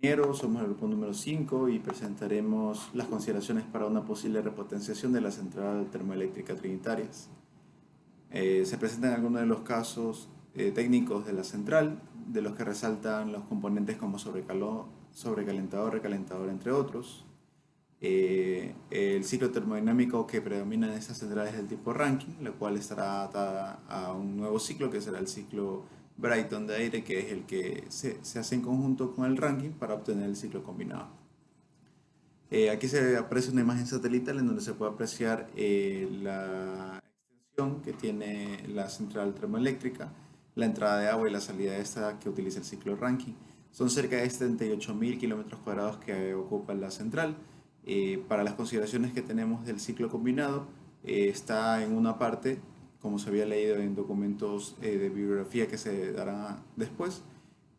Ingenieros, somos el grupo número 5 y presentaremos las consideraciones para una posible repotenciación de la central termoeléctrica Trinitarias. Se presentan algunos de los casos técnicos de la central, de los que resaltan los componentes como sobrecalentador, recalentador, entre otros. El ciclo termodinámico que predomina en esta central es el tipo Rankine, la cual estará atada a un nuevo ciclo que será el ciclo Brayton de aire, que es el que se hace en conjunto con el Rankine para obtener el ciclo combinado. Aquí se aprecia una imagen satelital en donde se puede apreciar la extensión que tiene la central termoeléctrica, la entrada de agua y la salida de esta que utiliza el ciclo Rankine. Son cerca de 78.000 kilómetros cuadrados que ocupa la central. Para las consideraciones que tenemos del ciclo combinado, está en una parte, como se había leído en documentos de bibliografía que se darán después,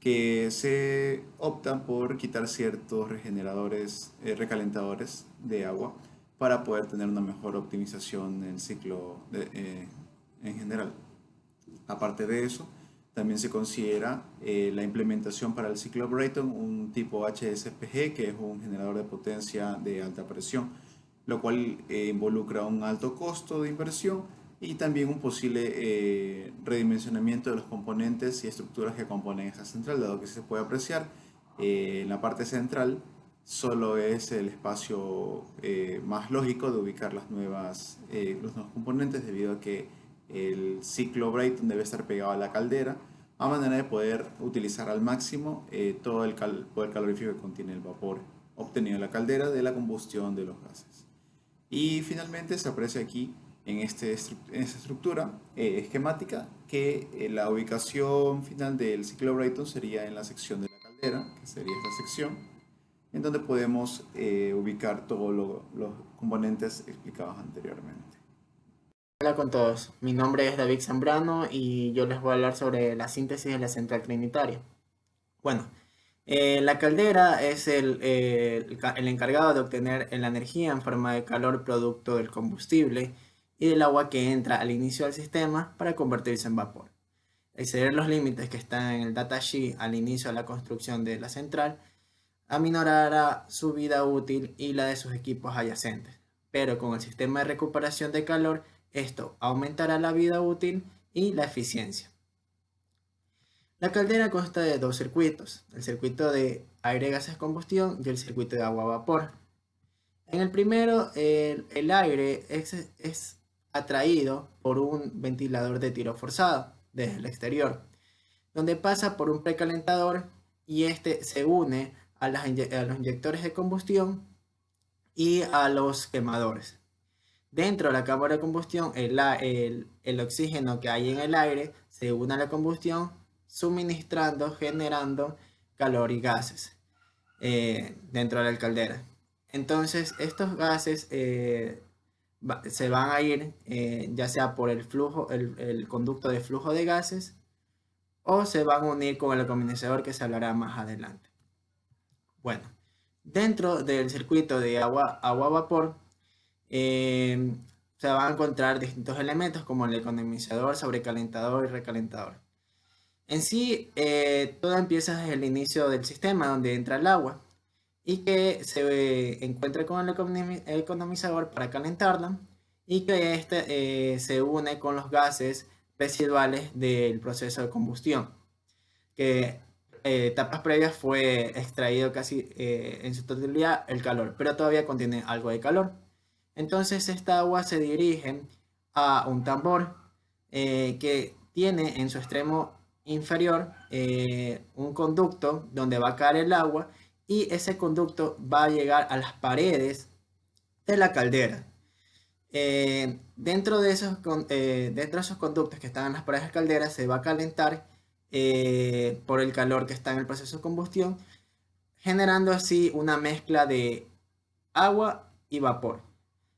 que se optan por quitar ciertos regeneradores, recalentadores de agua para poder tener una mejor optimización en el ciclo en general. Aparte de eso, también se considera la implementación para el ciclo Brayton, un tipo HSPG, que es un generador de potencia de alta presión, lo cual involucra un alto costo de inversión y también un posible redimensionamiento de los componentes y estructuras que componen esa central, dado que se puede apreciar en la parte central solo es el espacio más lógico de ubicar los nuevos componentes, debido a que el ciclo Brayton debe estar pegado a la caldera, a manera de poder utilizar al máximo todo el poder calorífico que contiene el vapor obtenido en la caldera de la combustión de los gases. Y finalmente se aprecia aquí en esta estructura esquemática que la ubicación final del ciclo Brayton sería en la sección de la caldera, que sería esta sección, en donde podemos ubicar todos los componentes explicados anteriormente. Hola con todos, mi nombre es David Zambrano y yo les voy a hablar sobre la síntesis de la central trinitaria. Bueno, la caldera es el encargado de obtener la energía en forma de calor producto del combustible y del agua que entra al inicio del sistema para convertirse en vapor. Exceder los límites que están en el datasheet al inicio de la construcción de la central aminorará su vida útil y la de sus equipos adyacentes. Pero con el sistema de recuperación de calor, esto aumentará la vida útil y la eficiencia. La caldera consta de dos circuitos, el circuito de aire-gases combustión y el circuito de agua-vapor. En el primero, el aire es atraído por un ventilador de tiro forzado desde el exterior, donde pasa por un precalentador y este se une a los inyectores de combustión y a los quemadores. Dentro de la cámara de combustión, el oxígeno que hay en el aire se une a la combustión, suministrando, generando calor y gases dentro de la caldera. Entonces, estos gases se van a ir ya sea por el conducto de flujo de gases o se van a unir con el economizador que se hablará más adelante. Bueno, dentro del circuito de agua-vapor eh, se van a encontrar distintos elementos como el economizador, sobrecalentador y recalentador. En sí, todo empieza desde el inicio del sistema donde entra el agua y que se encuentra con el economizador para calentarla y que este se une con los gases residuales del proceso de combustión, que etapas previas fue extraído casi en su totalidad el calor, pero todavía contiene algo de calor. Entonces esta agua se dirige a un tambor que tiene en su extremo inferior un conducto donde va a caer el agua y ese conducto va a llegar a las paredes de la caldera. Dentro de esos conductos que están en las paredes de caldera se va a calentar por el calor que está en el proceso de combustión, generando así una mezcla de agua y vapor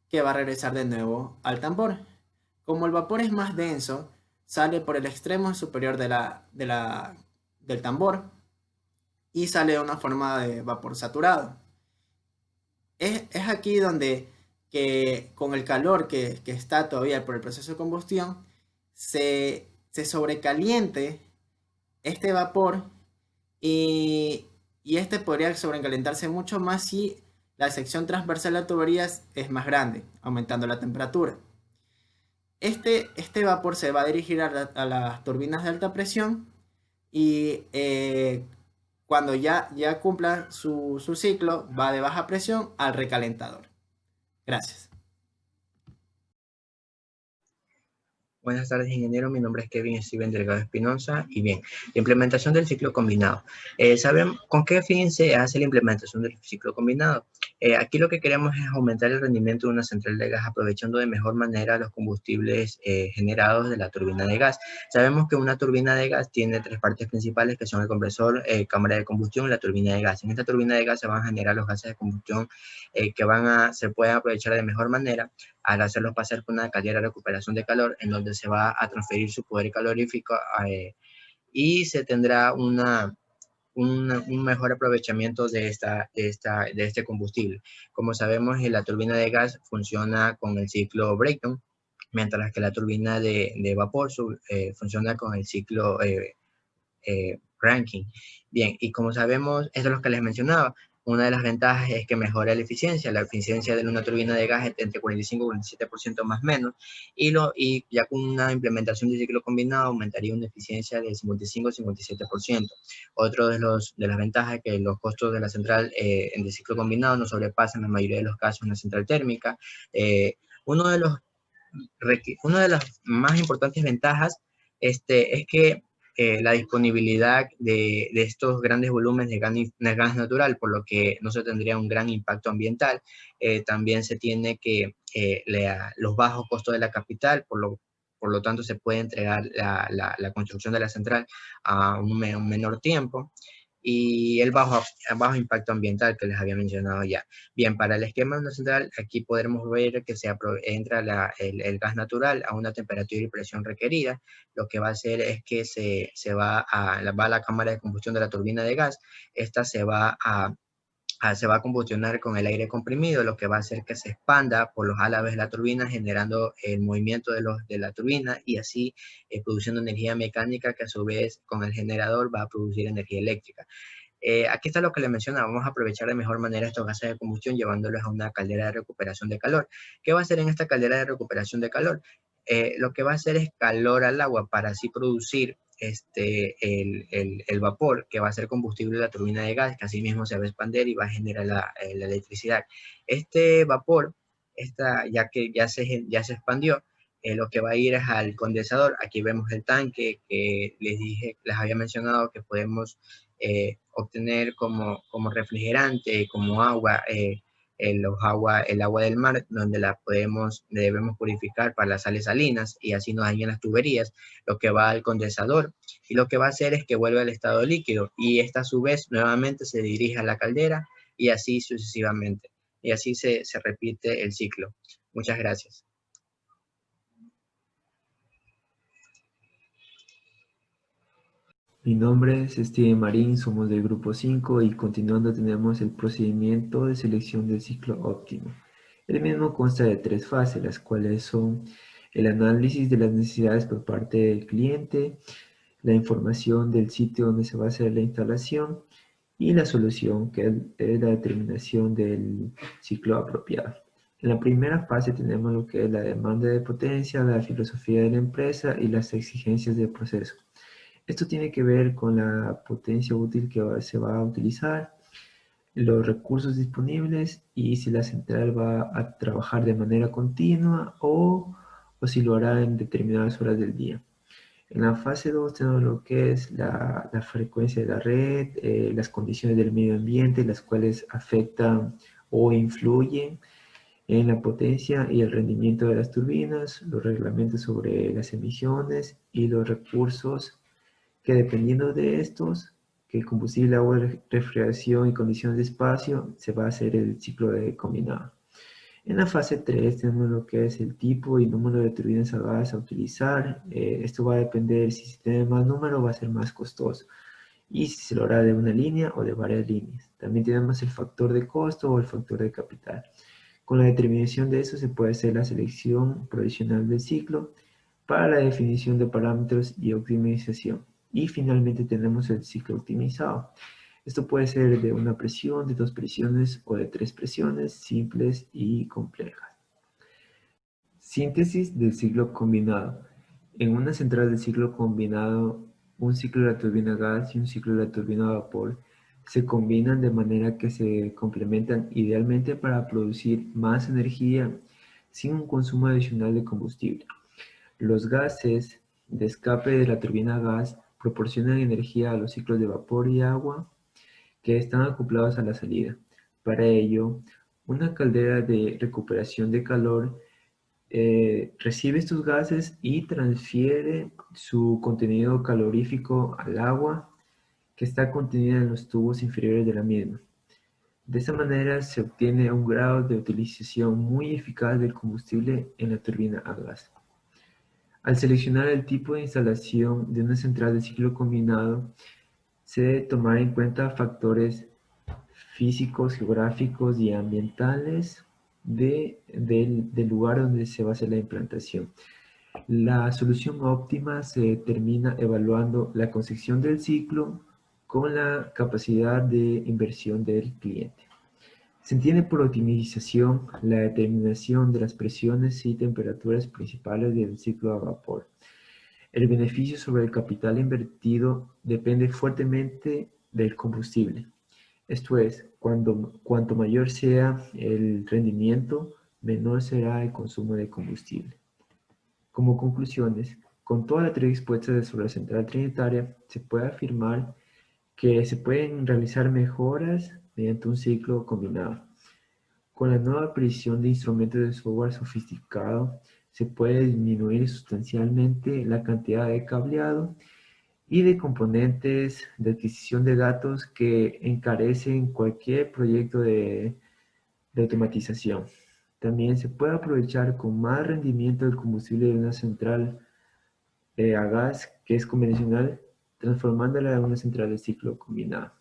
que va a regresar de nuevo al tambor. Como el vapor es más denso, sale por el extremo superior del tambor y sale de una forma de vapor saturado. Es aquí donde que con el calor que está todavía por el proceso de combustión, se sobrecaliente este vapor y y este podría sobrecalentarse mucho más si la sección transversal de la tubería es más grande, aumentando la temperatura. Este vapor se va a dirigir a las turbinas de alta presión y cuando ya cumpla su ciclo, va de baja presión al recalentador. Gracias. Buenas tardes, ingeniero. Mi nombre es Kevin Steven Delgado Espinosa. Y bien, la implementación del ciclo combinado. ¿Saben con qué fin se hace la implementación del ciclo combinado? Aquí lo que queremos es aumentar el rendimiento de una central de gas aprovechando de mejor manera los combustibles generados de la turbina de gas. Sabemos que una turbina de gas tiene tres partes principales que son el compresor, cámara de combustión y la turbina de gas. En esta turbina de gas se van a generar los gases de combustión se pueden aprovechar de mejor manera al hacerlos pasar por una caldera de recuperación de calor en donde se va a transferir su poder calorífico y se tendrá un mejor aprovechamiento de este combustible. Como sabemos, la turbina de gas funciona con el ciclo Brayton, mientras que la turbina de vapor funciona con el ciclo Rankine. Bien, y como sabemos, eso es lo que les mencionaba. Una de las ventajas es que mejora la eficiencia. La eficiencia de una turbina de gas es entre 45 y 47% más menos. Y ya con una implementación de ciclo combinado aumentaría una eficiencia del 55-57%. Otro de las ventajas es que los costos de la central en el ciclo combinado no sobrepasan en la mayoría de los casos una central térmica. Uno de los una de las más importantes ventajas es que la disponibilidad de estos grandes volúmenes de gas natural, por lo que no se tendría un gran impacto ambiental. También se tiene que los bajos costos de la capital, por lo tanto se puede entregar la construcción de la central a un menor tiempo y el bajo impacto ambiental que les había mencionado ya. Bien, para el esquema de una central, aquí podremos ver que entra el gas natural a una temperatura y presión requerida. Lo que va a hacer es que va a la cámara de combustión de la turbina de gas. Esta se va a combustionar con el aire comprimido, lo que va a hacer que se expanda por los álabes de la turbina, generando el movimiento de la turbina y así produciendo energía mecánica que a su vez con el generador va a producir energía eléctrica. Aquí está lo que le mencionaba, vamos a aprovechar de mejor manera estos gases de combustión llevándolos a una caldera de recuperación de calor. ¿Qué va a hacer en esta caldera de recuperación de calor? Lo que va a hacer es calor al agua para así producir el vapor que va a ser combustible de la turbina de gas, que así mismo se va a expandir y va a generar la electricidad. Este vapor, ya que ya se expandió, lo que va a ir es al condensador. Aquí vemos el tanque que les había mencionado que podemos obtener como refrigerante, como agua, el agua del mar, donde debemos purificar para las sales salinas y así nos dañan las tuberías, lo que va al condensador y lo que va a hacer es que vuelve al estado líquido y esta a su vez nuevamente se dirige a la caldera y así sucesivamente. Y así se repite el ciclo. Muchas gracias. Mi nombre es Steven Marín, somos del grupo 5 y continuando tenemos el procedimiento de selección del ciclo óptimo. El mismo consta de tres fases, las cuales son el análisis de las necesidades por parte del cliente, la información del sitio donde se va a hacer la instalación y la solución, que es la determinación del ciclo apropiado. En la primera fase tenemos lo que es la demanda de potencia, la filosofía de la empresa y las exigencias del proceso. Esto tiene que ver con la potencia útil que se va a utilizar, los recursos disponibles y si la central va a trabajar de manera continua o si lo hará en determinadas horas del día. En la fase 2 tenemos lo que es la frecuencia de la red, las condiciones del medio ambiente, las cuales afectan o influyen en la potencia y el rendimiento de las turbinas, los reglamentos sobre las emisiones y los recursos que dependiendo de estos, que el combustible, agua, refrigeración y condiciones de espacio, se va a hacer el ciclo de combinado. En la fase 3 tenemos lo que es el tipo y número de turbinas a gas a utilizar. Esto va a depender si se tiene más número va a ser más costoso y si se lo hará de una línea o de varias líneas. También tenemos el factor de costo o el factor de capital. Con la determinación de eso se puede hacer la selección provisional del ciclo para la definición de parámetros y optimización. Y finalmente tenemos el ciclo optimizado. Esto puede ser de una presión, de 2 presiones o de 3 presiones, simples y complejas. Síntesis del ciclo combinado. En una central de ciclo combinado, un ciclo de la turbina a gas y un ciclo de la turbina a vapor se combinan de manera que se complementan idealmente para producir más energía sin un consumo adicional de combustible. Los gases de escape de la turbina a gas proporcionan energía a los ciclos de vapor y agua que están acoplados a la salida. Para ello, una caldera de recuperación de calor recibe estos gases y transfiere su contenido calorífico al agua que está contenida en los tubos inferiores de la misma. De esta manera se obtiene un grado de utilización muy eficaz del combustible en la turbina a gas. Al seleccionar el tipo de instalación de una central de ciclo combinado, se debe tomar en cuenta factores físicos, geográficos y ambientales del lugar donde se va a hacer la implantación. La solución óptima se determina evaluando la concepción del ciclo con la capacidad de inversión del cliente. Se entiende por optimización la determinación de las presiones y temperaturas principales del ciclo a vapor. El beneficio sobre el capital invertido depende fuertemente del combustible. Esto es, cuanto mayor sea el rendimiento, menor será el consumo de combustible. Como conclusiones, con toda la teoría expuesta sobre la central trinitaria, se puede afirmar que se pueden realizar mejoras mediante un ciclo combinado. Con la nueva aparición de instrumentos de software sofisticado, se puede disminuir sustancialmente la cantidad de cableado y de componentes de adquisición de datos que encarecen cualquier proyecto de automatización. También se puede aprovechar con más rendimiento el combustible de una central a gas que es convencional, transformándola en una central de ciclo combinado.